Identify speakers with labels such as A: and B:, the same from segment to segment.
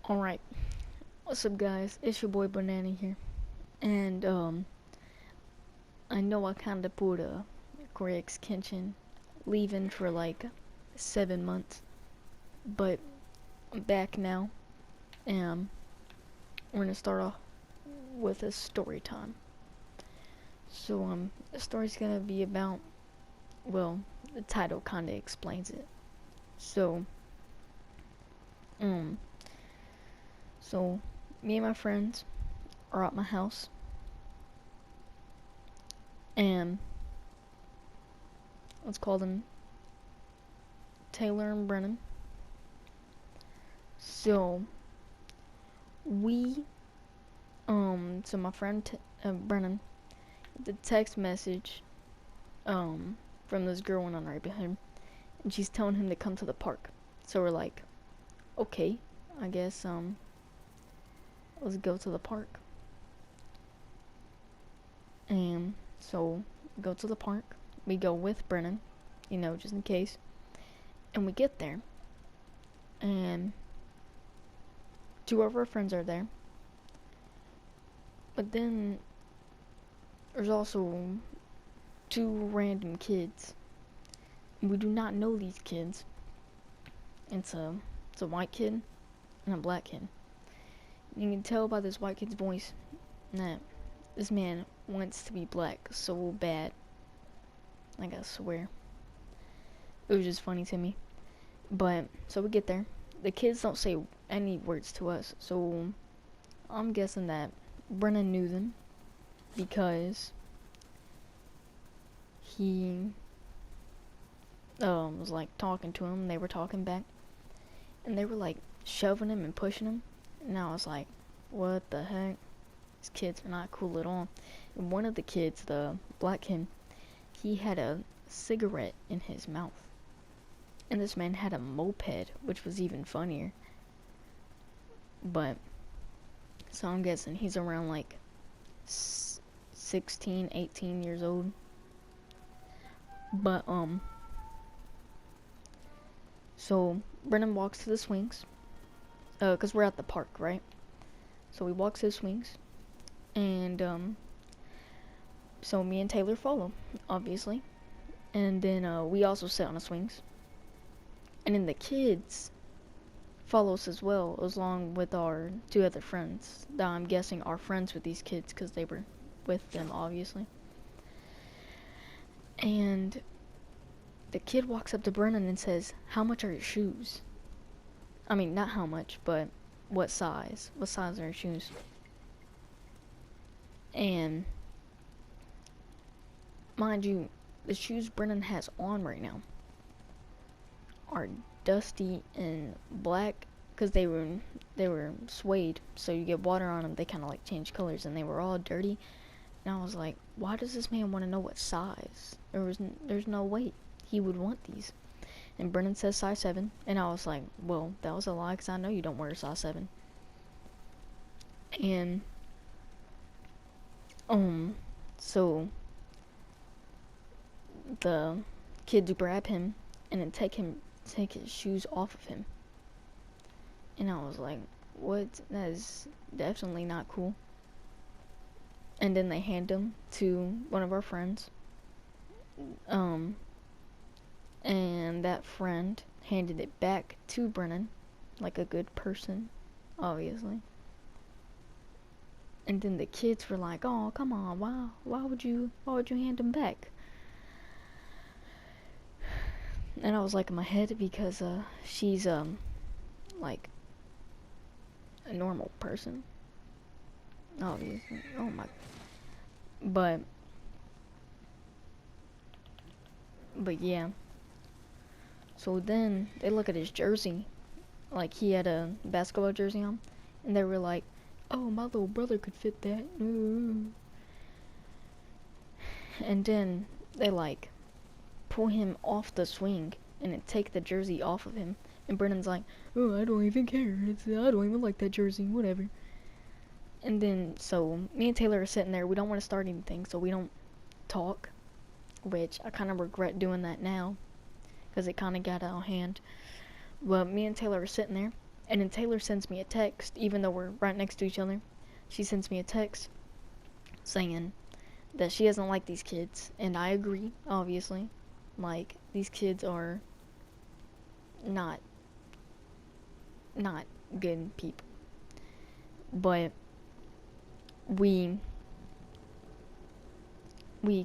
A: Alright, what's up guys? It's your boy Banana here. And I know I kinda put Greg's Kitchen leaving for like 7 months. But I'm back now. And we're gonna start off with a story time. So the story's gonna be about, well, the title kinda explains it. So um so me and my friends are at my house, and let's call them Taylor and Brennan. So we so my friend Brennan, the text message from this girl went on right behind him, and she's telling him to come to the park. So we're like, okay, I guess let's go to the park. And so we go to the park. We go with Brennan, just in case. And we get there, and two of our friends are there. But then there's also two random kids. We do not know these kids. It's a white kid and a black kid. You can tell by this white kid's voice that this man wants to be black so bad. Like, I swear. It was just funny to me. But so we get there. The kids don't say any words to us, so I'm guessing that Brennan knew them because he was like talking to him. They were talking back, and they were like shoving him and pushing him. And I was like, what the heck? These kids are not cool at all. And one of the kids, the black kid, he had a cigarette in his mouth. And this man had a moped, which was even funnier. But so I'm guessing he's around like 16, 18 years old. But so Brennan walks to the swings, cause we're at the park, right? So we walk to the swings, and so me and Taylor follow, obviously, and then we also sit on the swings, and then the kids follow us as well, along with our two other friends that I'm guessing are friends with these kids, cause they were with them, obviously. And the kid walks up to Brennan and says, "How much are your shoes?" I mean, not how much, but what size? What size are your shoes? And mind you, the shoes Brennan has on right now are dusty and black because they were suede, so you get water on them, they kind of like change colors, and they were all dirty. And I was like, why does this man want to know what size? There's no way he would want these. And Brennan says size 7, and I was like, well, that was a lie, because I know you don't wear a size 7. And so the kids grab him and then take his shoes off of him. And I was like, what? That is definitely not cool. And then they hand him to one of our friends. And that friend handed it back to Brennan, like a good person, obviously. And then the kids were like, "Oh, come on, why would you hand him back?" And I was like in my head, because she's like a normal person, obviously. Oh my. But yeah. So then they look at his jersey, like he had a basketball jersey on, and they were like, "Oh, my little brother could fit that." And then they like pull him off the swing and then take the jersey off of him. And Brennan's like, "Oh, I don't even care. I don't even like that jersey, whatever." And then, so me and Taylor are sitting there. We don't want to start anything, so we don't talk, which I kind of regret doing that now, because it kind of got out of hand. But me and Taylor are sitting there, And then Taylor sends me a text, even though we're right next to each other. She sends me a text saying that she doesn't like these kids, and I agree, obviously. Like, these kids are not good people. But we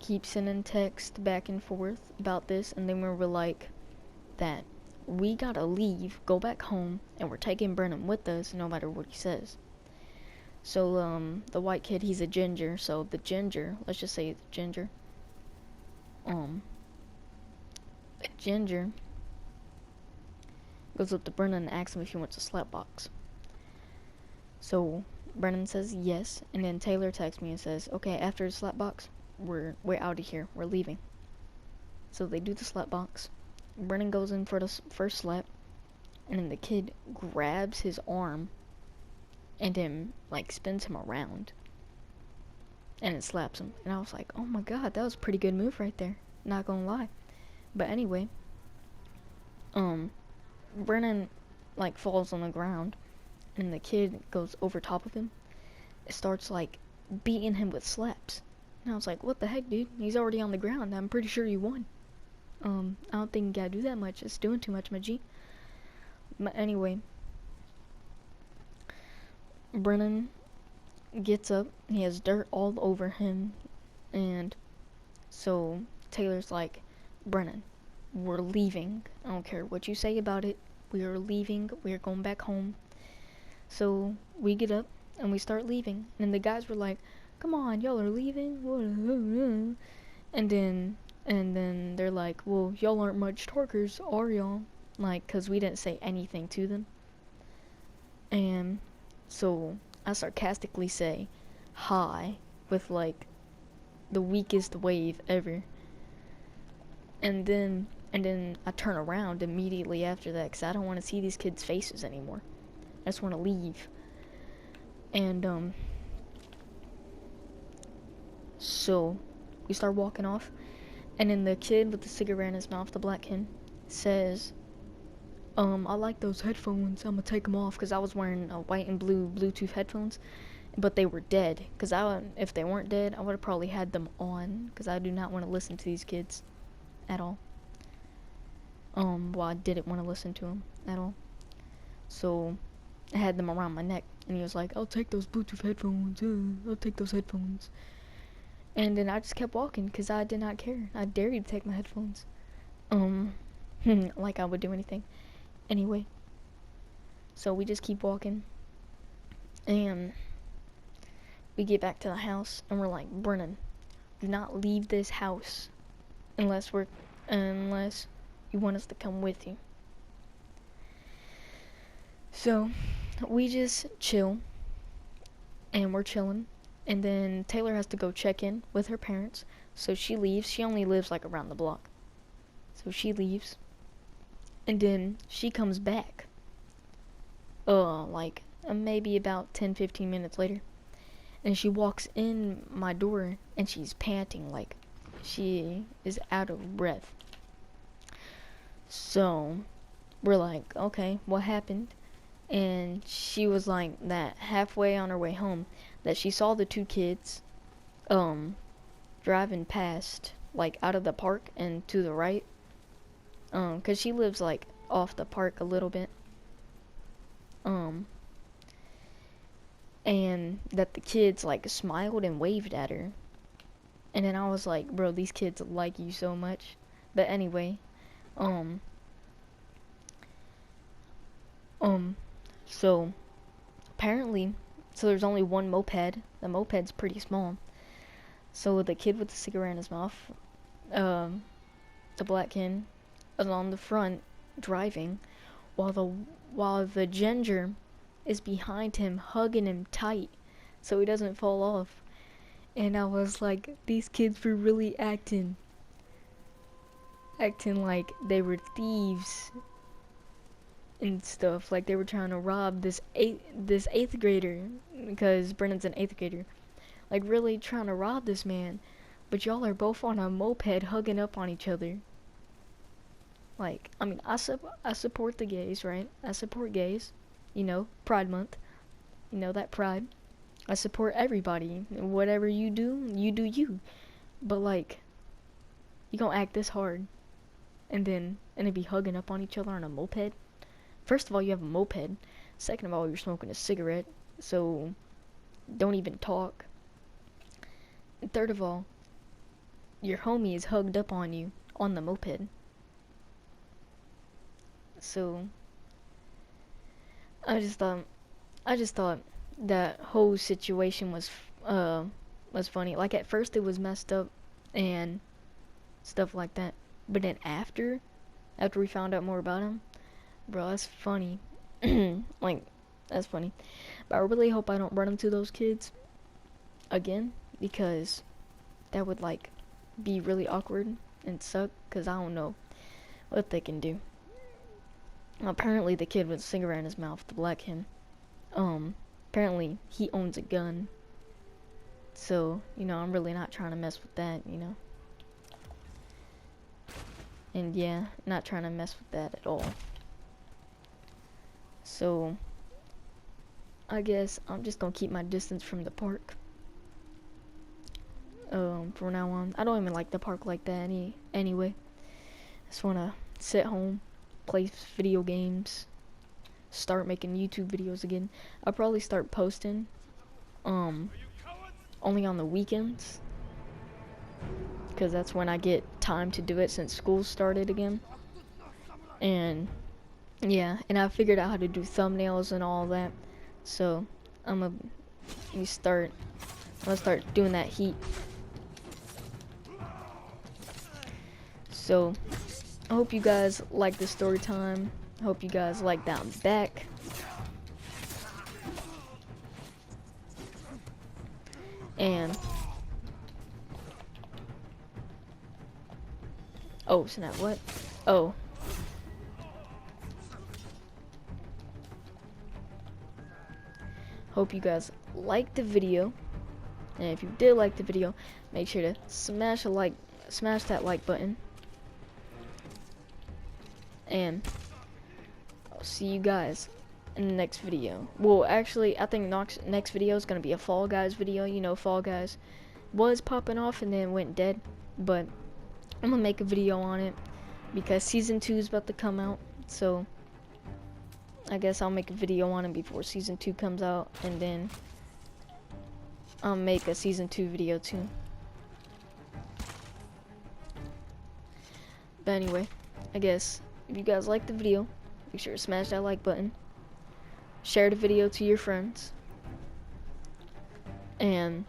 A: keep sending texts back and forth about this, and then we were like that we gotta leave, go back home, and we're taking Brennan with us no matter what he says. So the white kid, he's a ginger, so the ginger, let's just say the ginger, the ginger goes up to Brennan and asks him if he wants a slap box. So Brennan says yes, and then Taylor texts me and says, okay, after the slap box, we're out of here, we're leaving. So they do the slap box. Brennan goes in for the first slap, and then the kid grabs his arm and then like spins him around and it slaps him. And I was like, oh my god, that was a pretty good move right there, not gonna lie. But anyway, Brennan like falls on the ground, and the kid goes over top of him. It starts like beating him with slaps. And I was like, what the heck, dude? He's already on the ground. I'm pretty sure you won. I don't think you gotta do that much. It's doing too much, my G. But anyway, Brennan gets up. He has dirt all over him. And so Taylor's like, Brennan, we're leaving. I don't care what you say about it. We are leaving. We are going back home. So we get up and we start leaving. And the guys were like, come on, y'all are leaving? And then they're like, well, y'all aren't much talkers, are y'all? Like, cause we didn't say anything to them. And so I sarcastically say hi with like the weakest wave ever. And then I turn around immediately after that, cause I don't want to see these kids' faces anymore. I just want to leave. And so we start walking off, and then the kid with the cigarette in his mouth, the black kid, says, I like those headphones. I'm gonna take them off, because I was wearing white and blue Bluetooth headphones, but they were dead. Because if they weren't dead, I would have probably had them on, because I do not want to listen to these kids at all. Well, I didn't want to listen to them at all. So I had them around my neck, and he was like, I'll take those Bluetooth headphones. I'll take those headphones. And then I just kept walking, because I did not care. I dared you to take my headphones. Like I would do anything. Anyway, so we just keep walking, and we get back to the house, and we're like, Brennan, do not leave this house unless you want us to come with you. So we just chill, and we're chilling, and then Taylor has to go check in with her parents, so she leaves. She only lives like around the block, so she leaves. And then she comes back, like maybe about 10-15 minutes later, and she walks in my door, and she's panting like she is out of breath. So we're like, okay, what happened? And she was like that halfway on her way home, that she saw the two kids driving past, like out of the park and to the right, cause she lives like off the park a little bit, and that the kids like smiled and waved at her. And then I was like, bro, these kids like you so much. But anyway, so apparently, so there's only one moped. The moped's pretty small. So the kid with the cigarette in his mouth, the black kid, is on the front driving, while the ginger is behind him, hugging him tight so he doesn't fall off. And I was like, these kids were really acting like they were thieves and stuff, like they were trying to rob this eighth grader, because Brennan's an eighth grader, like really trying to rob this man, but y'all are both on a moped hugging up on each other. Like, I mean, I support the gays, right? I support gays, You know, Pride Month. You know, that pride. I support everybody. Whatever you do you. But like, you gonna act this hard and then be hugging up on each other on a moped? First of all, you have a moped. Second of all, you're smoking a cigarette. So don't even talk. And third of all, your homie is hugged up on you on the moped. So I just thought that whole situation was funny. Like at first it was messed up and stuff like that, but then after we found out more about him, bro, that's funny. Like, that's funny. But I really hope I don't run into those kids again, because that would like be really awkward and suck, because I don't know what they can do. Apparently the kid with a cigarette in his mouth, the black kid, apparently he owns a gun. So, you know, I'm really not trying to mess with that, you know. And yeah, not trying to mess with that at all. So, I guess I'm just gonna keep my distance from the park. From now on. I don't even like the park like that anyway. I just wanna sit home, play video games, start making YouTube videos again. I'll probably start posting, only on the weekends, because that's when I get time to do it since school started again. And yeah, and I figured out how to do thumbnails and all that. So I'm gonna start doing that heat. So I hope you guys like this story time. I hope you guys like that I'm back. And oh snap, what? Oh. Hope you guys liked the video. And if you did like the video, make sure to smash that like button. And I'll see you guys in the next video. Well, actually, I think next video is gonna be a Fall Guys video. You know, Fall Guys was popping off and then went dead, but I'm gonna make a video on it because season 2 is about to come out. So I guess I'll make a video on it before season 2 comes out, and then I'll make a season 2 video too. But anyway, I guess if you guys liked the video, make sure to smash that like button, share the video to your friends, and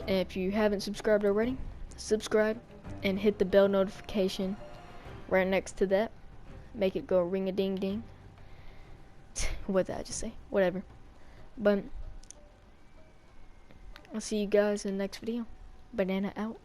A: if you haven't subscribed already, subscribe and hit the bell notification right next to that. Make it go ring-a-ding-ding. What did I just say? Whatever. But I'll see you guys in the next video. Banana out.